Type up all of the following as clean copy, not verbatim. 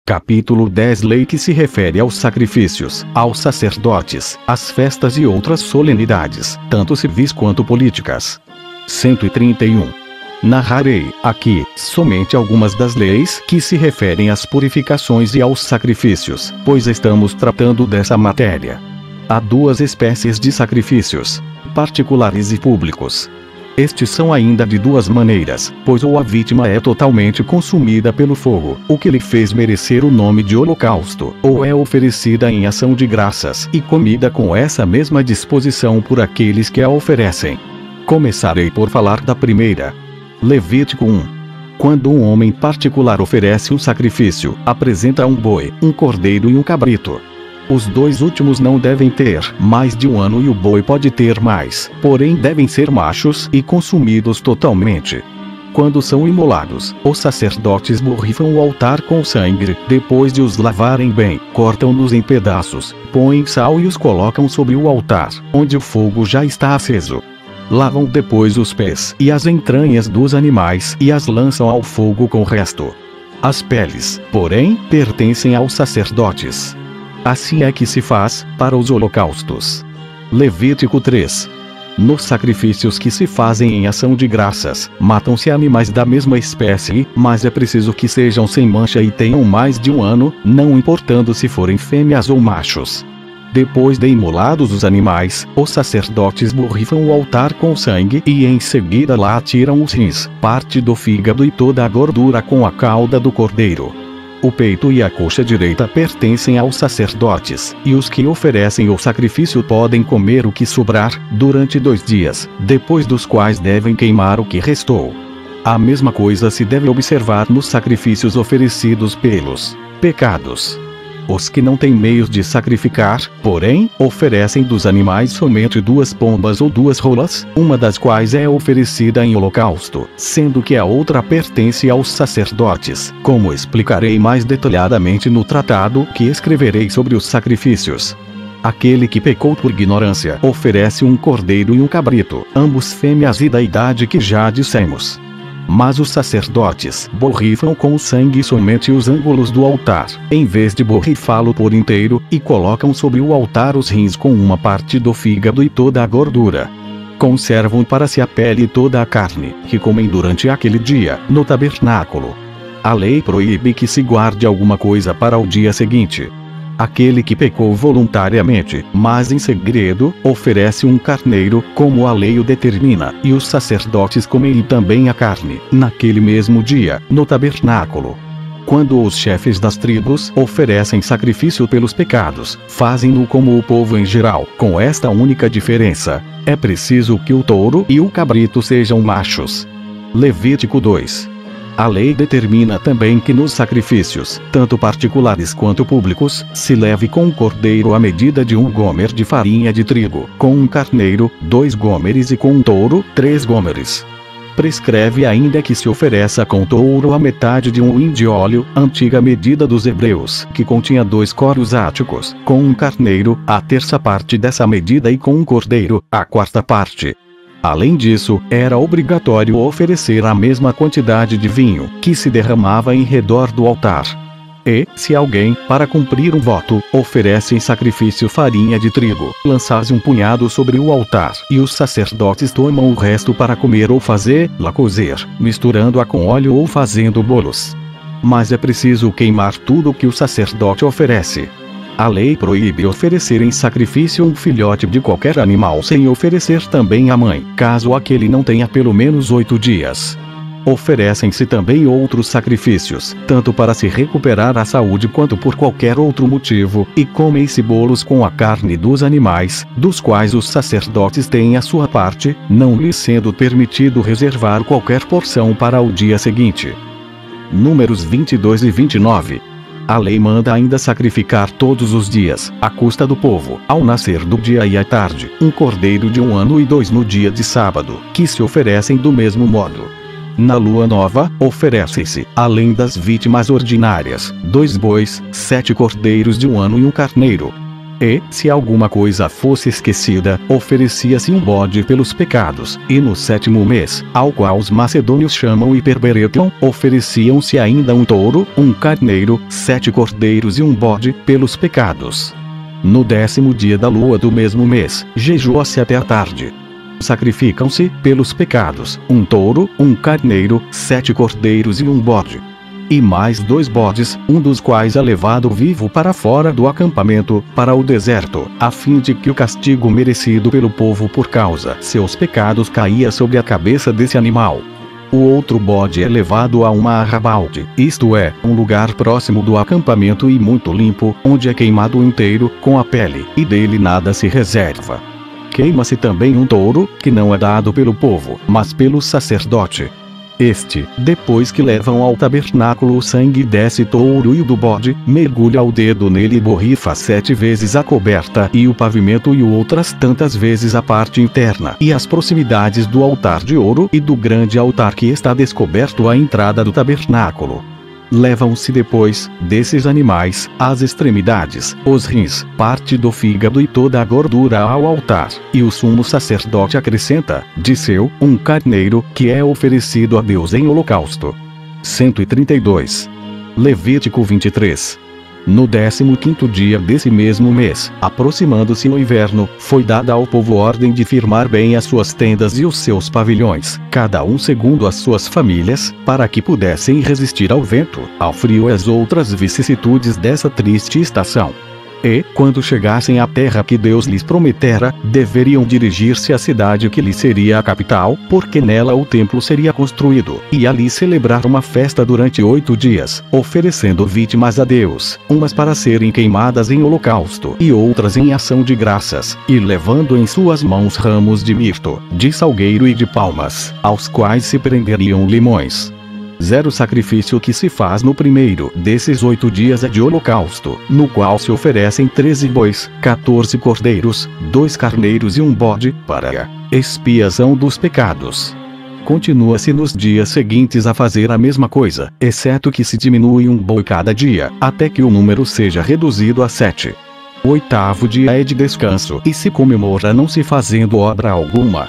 Capítulo 10. Lei que se refere aos sacrifícios, aos sacerdotes, às festas e outras solenidades, tanto civis quanto políticas. 131. Narrarei, aqui, somente algumas das leis que se referem às purificações e aos sacrifícios, pois estamos tratando dessa matéria. Há duas espécies de sacrifícios: particulares e públicos. Estes são ainda de duas maneiras, pois ou a vítima é totalmente consumida pelo fogo, o que lhe fez merecer o nome de holocausto, ou é oferecida em ação de graças e comida com essa mesma disposição por aqueles que a oferecem. Começarei por falar da primeira. Levítico 1. Quando um homem particular oferece um sacrifício, apresenta um boi, um cordeiro e um cabrito. Os dois últimos não devem ter mais de um ano e o boi pode ter mais, porém devem ser machos e consumidos totalmente. Quando são imolados, os sacerdotes borrifam o altar com sangue, depois de os lavarem bem, cortam-nos em pedaços, põem sal e os colocam sobre o altar, onde o fogo já está aceso. Lavam depois os pés e as entranhas dos animais e as lançam ao fogo com o resto. As peles, porém, pertencem aos sacerdotes. Assim é que se faz para os holocaustos. Levítico 3. Nos sacrifícios que se fazem em ação de graças, matam-se animais da mesma espécie, mas é preciso que sejam sem mancha e tenham mais de um ano, não importando se forem fêmeas ou machos. Depois de imolados os animais, os sacerdotes borrifam o altar com sangue e em seguida lá tiram os rins, parte do fígado e toda a gordura com a cauda do cordeiro. O peito e a coxa direita pertencem aos sacerdotes, e os que oferecem o sacrifício podem comer o que sobrar, durante 2 dias, depois dos quais devem queimar o que restou. A mesma coisa se deve observar nos sacrifícios oferecidos pelos pecados. Os que não têm meios de sacrificar, porém, oferecem dos animais somente 2 pombas ou 2 rolas, uma das quais é oferecida em holocausto, sendo que a outra pertence aos sacerdotes, como explicarei mais detalhadamente no tratado que escreverei sobre os sacrifícios. Aquele que pecou por ignorância oferece um cordeiro e um cabrito, ambos fêmeas e da idade que já dissemos. Mas os sacerdotes borrifam com o sangue somente os ângulos do altar, em vez de borrifá-lo por inteiro, e colocam sobre o altar os rins com uma parte do fígado e toda a gordura. Conservam para si a pele e toda a carne, que comem durante aquele dia, no tabernáculo. A lei proíbe que se guarde alguma coisa para o dia seguinte. Aquele que pecou voluntariamente, mas em segredo, oferece um carneiro, como a lei o determina, e os sacerdotes comem também a carne, naquele mesmo dia, no tabernáculo. Quando os chefes das tribos oferecem sacrifício pelos pecados, fazem-no como o povo em geral, com esta única diferença: é preciso que o touro e o cabrito sejam machos. Levítico 2. A lei determina também que nos sacrifícios, tanto particulares quanto públicos, se leve com um cordeiro a medida de 1 gomer de farinha de trigo, com um carneiro, 2 gomeres e com um touro, 3 gomeres. Prescreve ainda que se ofereça com touro a metade de 1 hin de óleo, antiga medida dos hebreus, que continha 2 coros áticos, com um carneiro, a 1/3 parte dessa medida e com um cordeiro, a 1/4 parte. Além disso, era obrigatório oferecer a mesma quantidade de vinho, que se derramava em redor do altar. E, se alguém, para cumprir um voto, oferece em sacrifício farinha de trigo, lançasse um punhado sobre o altar, e os sacerdotes tomam o resto para comer ou fazê-la cozer, misturando-a com óleo ou fazendo bolos. Mas é preciso queimar tudo o que o sacerdote oferece. A lei proíbe oferecer em sacrifício um filhote de qualquer animal sem oferecer também a mãe, caso aquele não tenha pelo menos 8 dias. Oferecem-se também outros sacrifícios, tanto para se recuperar a saúde quanto por qualquer outro motivo, e comem-se bolos com a carne dos animais, dos quais os sacerdotes têm a sua parte, não lhes sendo permitido reservar qualquer porção para o dia seguinte. Números 22 e 29. A lei manda ainda sacrificar todos os dias, à custa do povo, ao nascer do dia e à tarde, um cordeiro de 1 ano e 2 no dia de sábado, que se oferecem do mesmo modo. Na lua nova, oferecem-se, além das vítimas ordinárias, 2 bois, 7 cordeiros de 1 ano e um carneiro. E, se alguma coisa fosse esquecida, oferecia-se um bode pelos pecados, e no 7º mês, ao qual os macedônios chamam Hiperberetion, ofereciam-se ainda um touro, um carneiro, 7 cordeiros e um bode, pelos pecados. No 10º dia da lua do mesmo mês, jejua-se até a tarde. Sacrificam-se, pelos pecados, um touro, um carneiro, 7 cordeiros e um bode. E mais 2 bodes, um dos quais é levado vivo para fora do acampamento, para o deserto, a fim de que o castigo merecido pelo povo por causa seus pecados caia sobre a cabeça desse animal. O outro bode é levado a uma arrabalde, isto é, um lugar próximo do acampamento e muito limpo, onde é queimado inteiro, com a pele, e dele nada se reserva. Queima-se também um touro, que não é dado pelo povo, mas pelo sacerdote. Este, depois que levam ao tabernáculo o sangue desse touro e o do bode, mergulha o dedo nele e borrifa 7 vezes a coberta e o pavimento e outras tantas vezes a parte interna e as proximidades do altar de ouro e do grande altar que está descoberto à entrada do tabernáculo. Levam-se depois, desses animais, as extremidades, os rins, parte do fígado e toda a gordura ao altar, e o sumo sacerdote acrescenta, de seu, um carneiro, que é oferecido a Deus em holocausto. 132. Levítico 23. No 15º dia desse mesmo mês, aproximando-se o inverno, foi dada ao povo ordem de firmar bem as suas tendas e os seus pavilhões, cada um segundo as suas famílias, para que pudessem resistir ao vento, ao frio e às outras vicissitudes dessa triste estação. E, quando chegassem à terra que Deus lhes prometera, deveriam dirigir-se à cidade que lhe seria a capital, porque nela o templo seria construído, e ali celebrar uma festa durante 8 dias, oferecendo vítimas a Deus, umas para serem queimadas em holocausto e outras em ação de graças, e levando em suas mãos ramos de mirto, de salgueiro e de palmas, aos quais se prenderiam limões. 0 sacrifício que se faz no primeiro desses 8 dias é de holocausto, no qual se oferecem 13 bois, 14 cordeiros, 2 carneiros e um bode, para a expiação dos pecados. Continua-se nos dias seguintes a fazer a mesma coisa, exceto que se diminui um boi cada dia, até que o número seja reduzido a 7. O 8º dia é de descanso e se comemora não se fazendo obra alguma.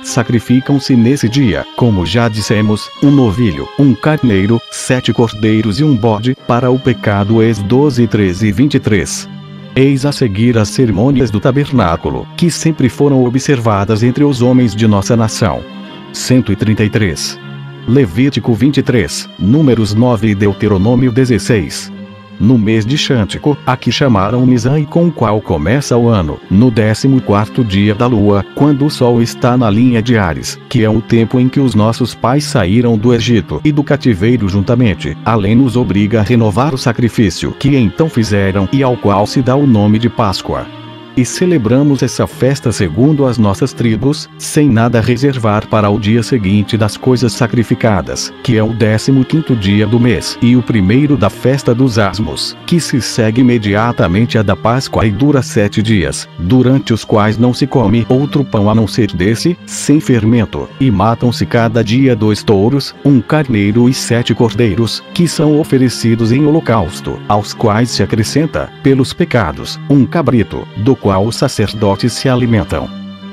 Sacrificam-se nesse dia, como já dissemos, um novilho, um carneiro, 7 cordeiros e um bode, para o pecado. Êxodo 12, 13 e 23. Eis a seguir as cerimônias do tabernáculo, que sempre foram observadas entre os homens de nossa nação. 133. Levítico 23, Números 9 e Deuteronômio 16. No mês de Xântico, a que chamaram Nisan e com o qual começa o ano, no 14º dia da lua, quando o sol está na linha de Ares, que é o tempo em que os nossos pais saíram do Egito e do cativeiro juntamente, a lei nos obriga a renovar o sacrifício que então fizeram e ao qual se dá o nome de Páscoa. E celebramos essa festa segundo as nossas tribos, sem nada reservar para o dia seguinte das coisas sacrificadas, que é o 15º dia do mês e o primeiro da festa dos asmos, que se segue imediatamente a da Páscoa e dura 7 dias, durante os quais não se come outro pão a não ser desse, sem fermento, e matam-se cada dia 2 touros, um carneiro e 7 cordeiros, que são oferecidos em holocausto, aos quais se acrescenta, pelos pecados, um cabrito, do qual os sacerdotes se alimentam.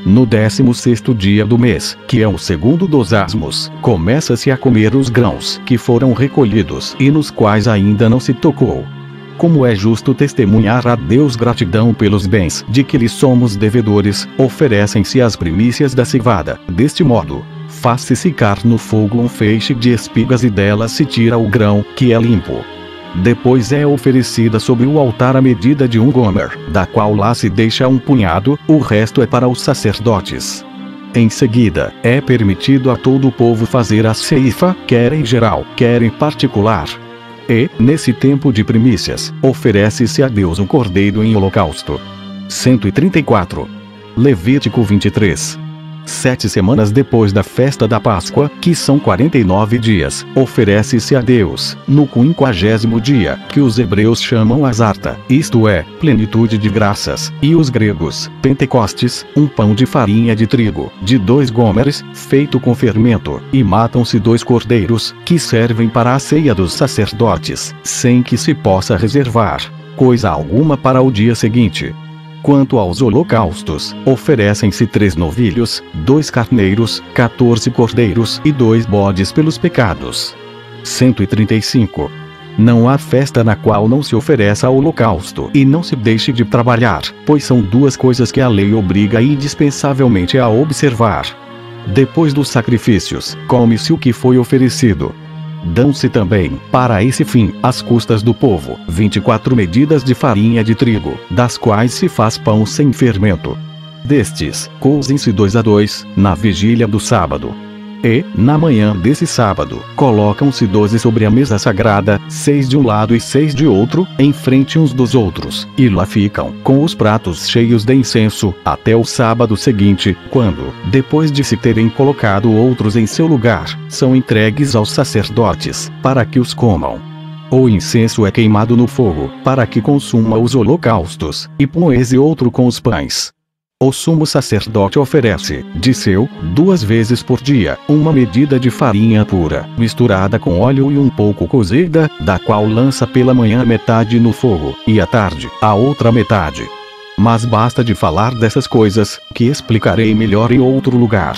No 16º dia do mês, que é o segundo dos asmos, começa-se a comer os grãos que foram recolhidos e nos quais ainda não se tocou. Como é justo testemunhar a Deus gratidão pelos bens de que lhe somos devedores, oferecem-se as primícias da cevada. Deste modo, faz-se secar no fogo um feixe de espigas e delas se tira o grão, que é limpo. Depois é oferecida sobre o altar a medida de 1 gomer, da qual lá se deixa um punhado, o resto é para os sacerdotes. Em seguida, é permitido a todo o povo fazer a ceifa, quer em geral, quer em particular. E, nesse tempo de primícias, oferece-se a Deus um cordeiro em holocausto. 134. Levítico 23. 7 semanas depois da festa da Páscoa, que são 49 dias, oferece-se a Deus, no 50º dia, que os hebreus chamam Asarta, isto é, plenitude de graças, e os gregos, Pentecostes, um pão de farinha de trigo, de 2 gômeres, feito com fermento, e matam-se 2 cordeiros, que servem para a ceia dos sacerdotes, sem que se possa reservar coisa alguma para o dia seguinte. Quanto aos holocaustos, oferecem-se 3 novilhos, 2 carneiros, 14 cordeiros e 2 bodes pelos pecados. 135. Não há festa na qual não se ofereça holocausto e não se deixe de trabalhar, pois são 2 coisas que a lei obriga indispensavelmente a observar. Depois dos sacrifícios, come-se o que foi oferecido. Dão-se também, para esse fim, às custas do povo, 24 medidas de farinha de trigo, das quais se faz pão sem fermento. Destes, cozem-se 2 a 2, na vigília do sábado. E, na manhã desse sábado, colocam-se 12 sobre a mesa sagrada, 6 de um lado e 6 de outro, em frente uns dos outros, e lá ficam, com os pratos cheios de incenso, até o sábado seguinte, quando, depois de se terem colocado outros em seu lugar, são entregues aos sacerdotes, para que os comam. O incenso é queimado no fogo, para que consuma os holocaustos, e põe-se outro com os pães. O sumo sacerdote oferece, de seu, 2 vezes por dia, uma medida de farinha pura, misturada com óleo e um pouco cozida, da qual lança pela manhã metade no fogo, e à tarde, a outra metade. Mas basta de falar dessas coisas, que explicarei melhor em outro lugar.